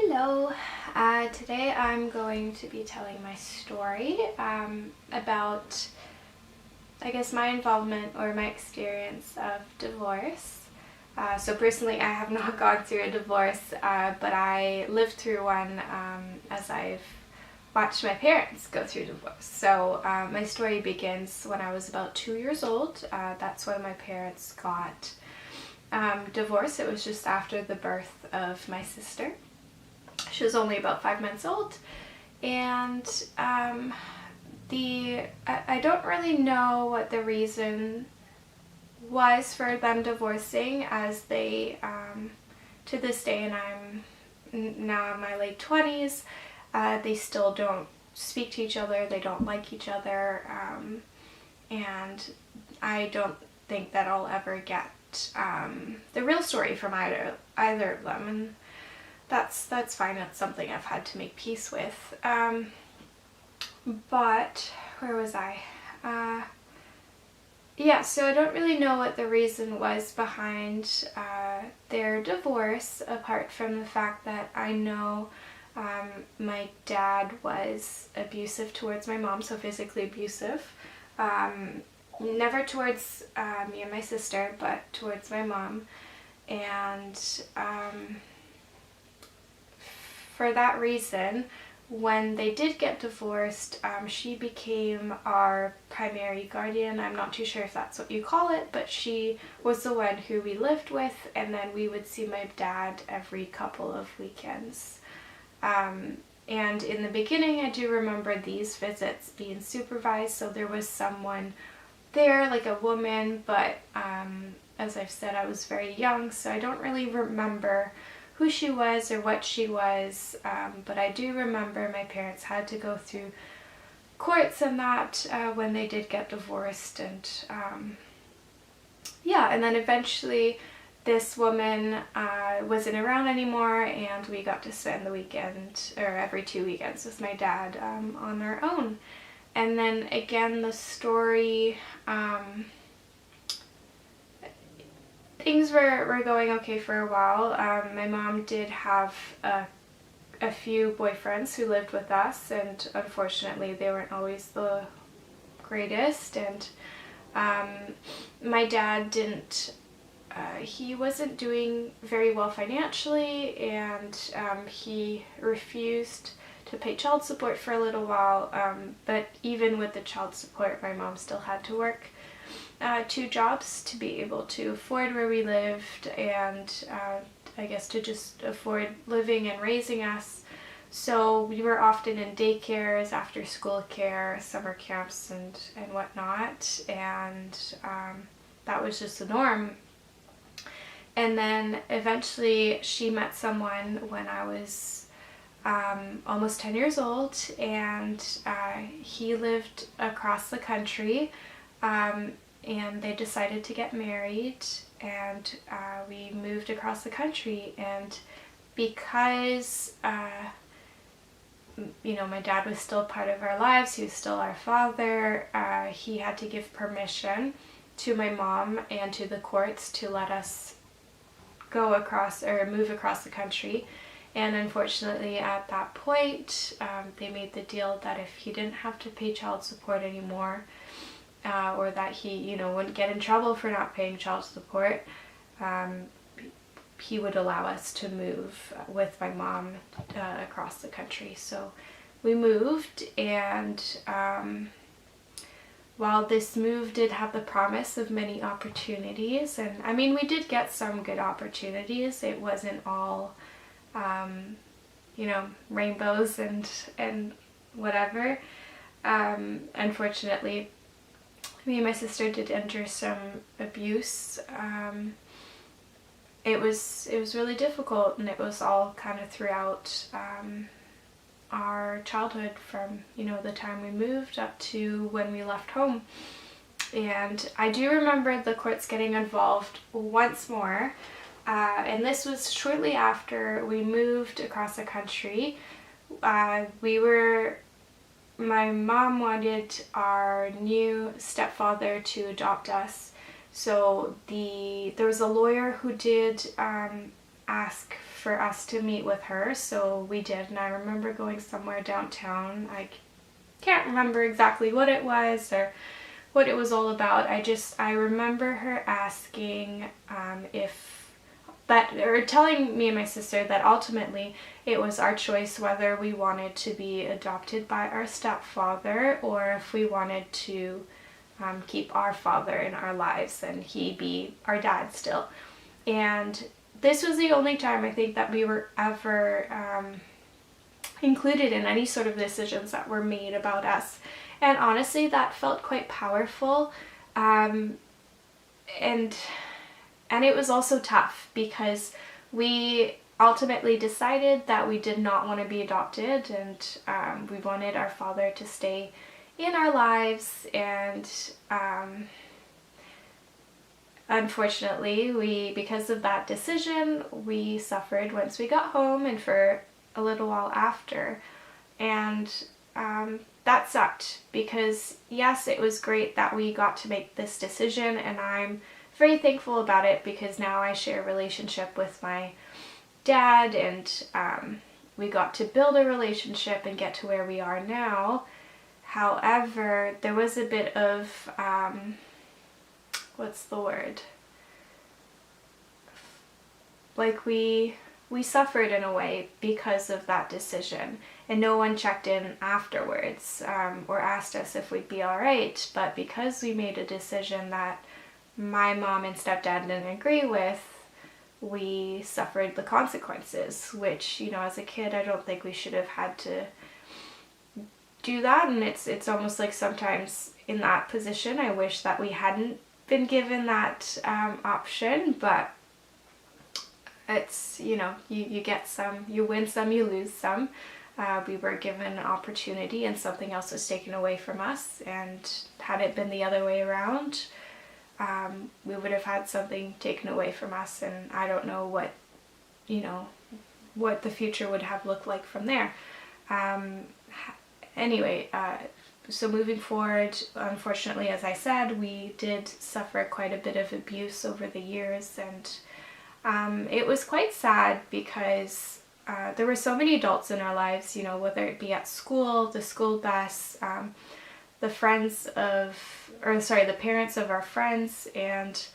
Hello! Today I'm going to be telling my story about, I guess, my involvement or my experience of divorce. So personally I have not gone through a divorce, but I lived through one as I've watched my parents go through divorce. So my story begins when I was about 2 years old. That's when my parents got divorced. It was just after the birth of my sister. She was only about 5 months old, and I don't really know what the reason was for them divorcing, as they, to this day, and I'm now in my late 20s, they still don't speak to each other, they don't like each other, and I don't think that I'll ever get the real story from either of them, and that's fine. That's something I've had to make peace with. But where was I? Yeah, so I don't really know what the reason was behind their divorce, apart from the fact that I know my dad was abusive towards my mom, so physically abusive. Never towards me and my sister, but towards my mom. And for that reason, when they did get divorced, she became our primary guardian. I'm not too sure if that's what you call it, but she was the one who we lived with, and then we would see my dad every couple of weekends. And in the beginning, I do remember these visits being supervised, so there was someone there, like a woman, but as I've said, I was very young, so I don't really remember who she was or what she was, but I do remember my parents had to go through courts and that when they did get divorced, and yeah, and then eventually this woman wasn't around anymore, and we got to spend the weekend, or every 2 weekends, with my dad on our own. And then again, the story, things were going okay for a while. My mom did have a few boyfriends who lived with us, and unfortunately they weren't always the greatest, and my dad didn't, he wasn't doing very well financially, and he refused to pay child support for a little while, but even with the child support, my mom still had to work 2 jobs to be able to afford where we lived, and I guess to just afford living and raising us. So we were often in daycares, after school care, summer camps, and whatnot, and that was just the norm. And then eventually she met someone when I was almost 10 years old, and he lived across the country, and they decided to get married, and we moved across the country. And because you know, my dad was still part of our lives, he was still our father, he had to give permission to my mom and to the courts to let us go across or move across the country. And unfortunately at that point, they made the deal that if he didn't have to pay child support anymore, or that he, you know, wouldn't get in trouble for not paying child support, he would allow us to move with my mom across the country. So we moved, and while this move did have the promise of many opportunities, and I mean, we did get some good opportunities, it wasn't all you know, rainbows and whatever. Unfortunately, me and my sister did enter some abuse. It was really difficult, and it was all kind of throughout our childhood, from, you know, the time we moved up to when we left home. And I do remember the courts getting involved once more, and this was shortly after we moved across the country. My mom wanted our new stepfather to adopt us, so there was a lawyer who did ask for us to meet with her, so we did. And I remember going somewhere downtown. I can't remember exactly what it was or what it was all about. I remember her asking or telling me and my sister that ultimately it was our choice whether we wanted to be adopted by our stepfather or if we wanted to keep our father in our lives and he be our dad still. And this was the only time I think that we were ever included in any sort of decisions that were made about us. And honestly, that felt quite powerful. And it was also tough because we ultimately decided that we did not want to be adopted, and we wanted our father to stay in our lives. And unfortunately, because of that decision, we suffered once we got home and for a little while after. And that sucked because, yes, it was great that we got to make this decision, and I'm very thankful about it because now I share a relationship with my dad, and we got to build a relationship and get to where we are now. However, there was a bit of, what's the word? Like we suffered in a way because of that decision, and no one checked in afterwards or asked us if we'd be all right. But because we made a decision that my mom and stepdad didn't agree with, we suffered the consequences, which, as a kid, I don't think we should have had to do that. And it's almost like sometimes in that position, I wish that we hadn't been given that option, but it's, you get some, you win some, you lose some. We were given an opportunity and something else was taken away from us, and had it been the other way around, we would have had something taken away from us, and I don't know what the future would have looked like from there. Anyway, so moving forward, unfortunately, as I said, we did suffer quite a bit of abuse over the years, and it was quite sad because there were so many adults in our lives, whether it be at school, the school bus, the parents of our friends, and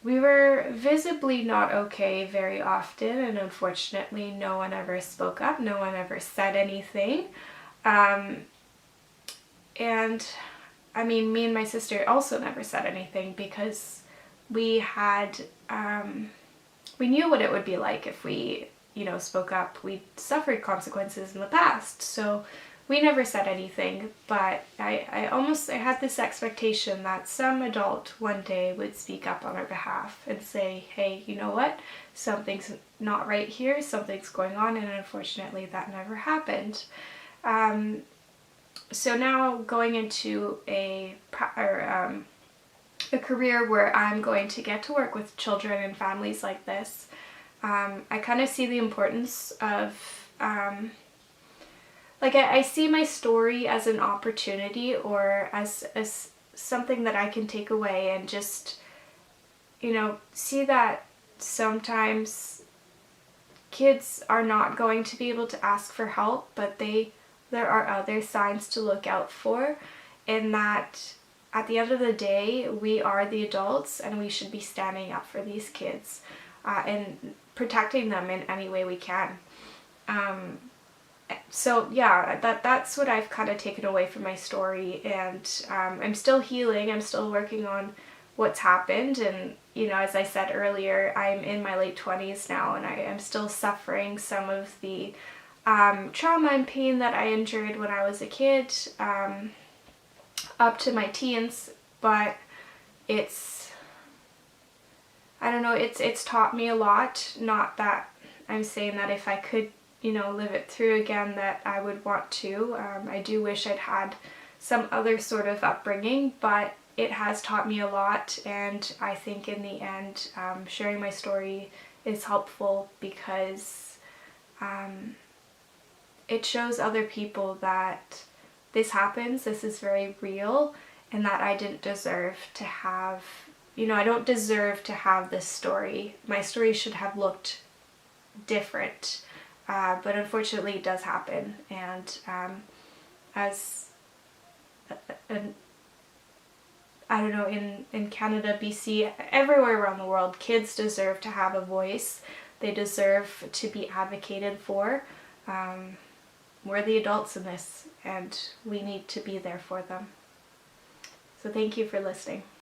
we were visibly not okay very often, and unfortunately no one ever spoke up, no one ever said anything. And I mean, me and my sister also never said anything because we had, we knew what it would be like if we, spoke up. We suffered consequences in the past, so we never said anything. But I had this expectation that some adult one day would speak up on our behalf and say, hey, you know what? Something's not right here, something's going on, and unfortunately that never happened. So now going into a career where I'm going to get to work with children and families like this, I kind of see the importance of, I see my story as an opportunity or as something that I can take away and just, see that sometimes kids are not going to be able to ask for help, but there are other signs to look out for, and that at the end of the day, we are the adults and we should be standing up for these kids and protecting them in any way we can. So yeah, that's what I've kind of taken away from my story, and I'm still healing, I'm still working on what's happened, and as I said earlier, I'm in my late 20s now, and I am still suffering some of the trauma and pain that I endured when I was a kid up to my teens. But it's taught me a lot. Not that I'm saying that if I could live it through again that I would want to. I do wish I'd had some other sort of upbringing, but it has taught me a lot, and I think in the end sharing my story is helpful because it shows other people that this happens, this is very real, and that I didn't deserve to have, I don't deserve to have this story. My story should have looked different, but unfortunately it does happen. And as I don't know, in Canada, BC, everywhere around the world, kids deserve to have a voice. They deserve to be advocated for. We're the adults in this, and we need to be there for them. So thank you for listening.